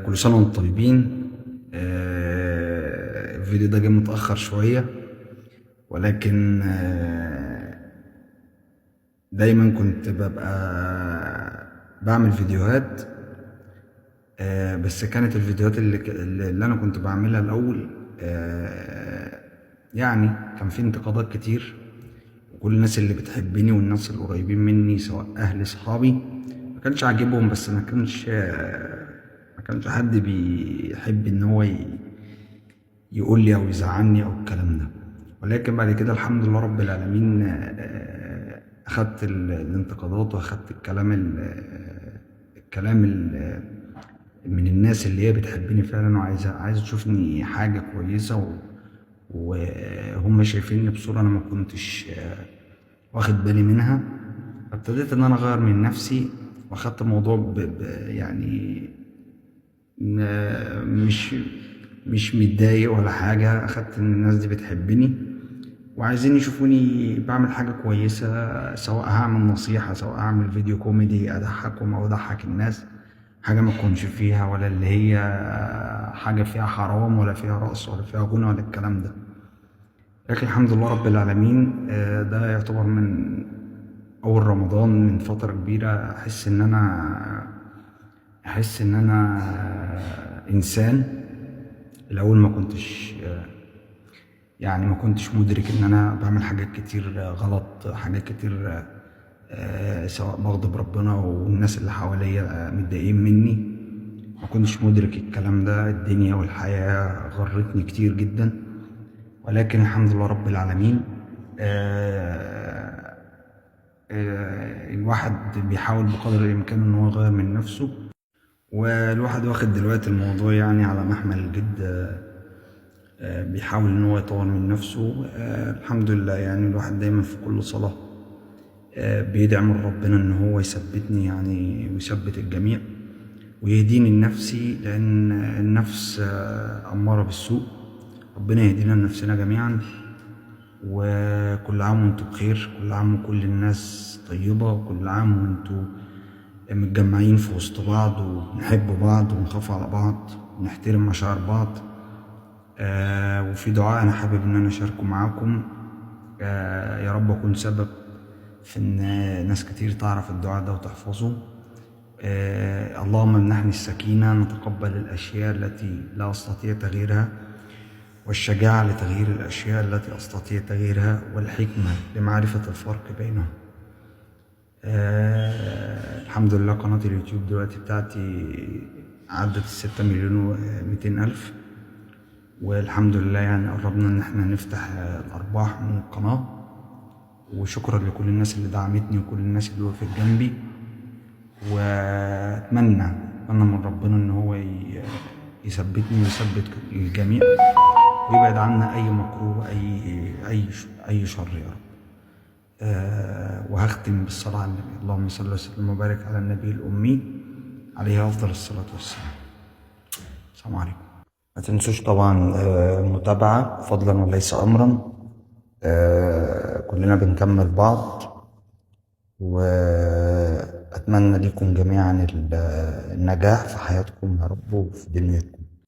كل سنة وانتم طيبين. الفيديو ده جه متأخر شوية، ولكن دايما كنت ببقى بعمل فيديوهات. بس كانت الفيديوهات اللي أنا كنت بعملها الأول، يعني كان في انتقادات كتير، وكل الناس اللي بتحبني والناس القريبين مني سواء أهلي صحابي ما كانش عاجبهم. بس ما كانش حد بيحب ان هو يقول لي او يزعلني او الكلام ده. ولكن بعد كده الحمد لله رب العالمين، اخدت الانتقادات واخدت من الناس اللي هي بتحبني فعلا وعايزه تشوفني حاجه كويسه، وهم شايفيني بصوره انا ما كنتش واخد بالي منها. فابتديت ان انا اغير من نفسي، واخدت الموضوع يعني مش متضايق ولا حاجة. أخدت إن الناس دي بتحبني وعايزين يشوفوني بعمل حاجة كويسة، سواء هعمل نصيحة سواء هعمل فيديو كوميدي أضحكهم أو أضحك الناس، حاجة ما تكونش فيها ولا اللي هي حاجة فيها حرام ولا فيها رقص ولا فيها غنى ولا الكلام ده. لكن الحمد لله رب العالمين، ده يعتبر من أول رمضان من فترة كبيرة أحس إن أنا إنسان. الأول ما كنتش يعني ما كنتش مدرك إن أنا بعمل حاجات كتير غلط، حاجات كتير سواء بغضب ربنا والناس اللي حواليا متضايقين مني. ما كنتش مدرك الكلام ده. الدنيا والحياة غرتني كتير جدا، ولكن الحمد لله رب العالمين، الواحد بيحاول بقدر الإمكان إن هو يغير من نفسه. والواحد واخد دلوقتي الموضوع يعني على محمل الجد، بيحاول ان هو يطور من نفسه. الحمد لله، يعني الواحد دايما في كل صلاة بيدعي من ربنا ان هو يثبتني يعني ويثبت الجميع ويهديني لنفسي، لان النفس امارة بالسوء. ربنا يهدينا لنفسنا جميعا. وكل عام وانتم بخير، كل عام وكل الناس طيبة، وكل عام وانتم متجمعين في وسط بعض ونحب بعض ونخاف على بعض ونحترم مشاعر بعض. وفي دعاء أنا حابب إن أنا أشاركه معاكم. يا رب أكون سبب في إن ناس كتير تعرف الدعاء ده وتحفظه. اللهم امنحني السكينة، نتقبل الأشياء التي لا أستطيع تغييرها، والشجاعة لتغيير الأشياء التي أستطيع تغييرها، والحكمة لمعرفة الفرق بينهم. الحمد لله قناة اليوتيوب دلوقتي بتاعتي عدت 6,200,000، والحمد لله يعني قربنا ان احنا نفتح الارباح من القناة. وشكرا لكل الناس اللي دعمتني وكل الناس اللي وقفت جنبي. واتمنى من ربنا ان هو يثبتني ويثبت الجميع، ويبعد عنا اي مكروه واي شر يا رب. وهختم بالصلاة على النبي. اللهم صل وسلم وبارك على النبي الأمي عليه أفضل الصلاة والسلام. السلام عليكم. ما تنسوش طبعا المتابعة فضلا وليس أمرا. كلنا بنكمل بعض، وأتمنى لكم جميعا النجاح في حياتكم يا رب وفي دنياكم.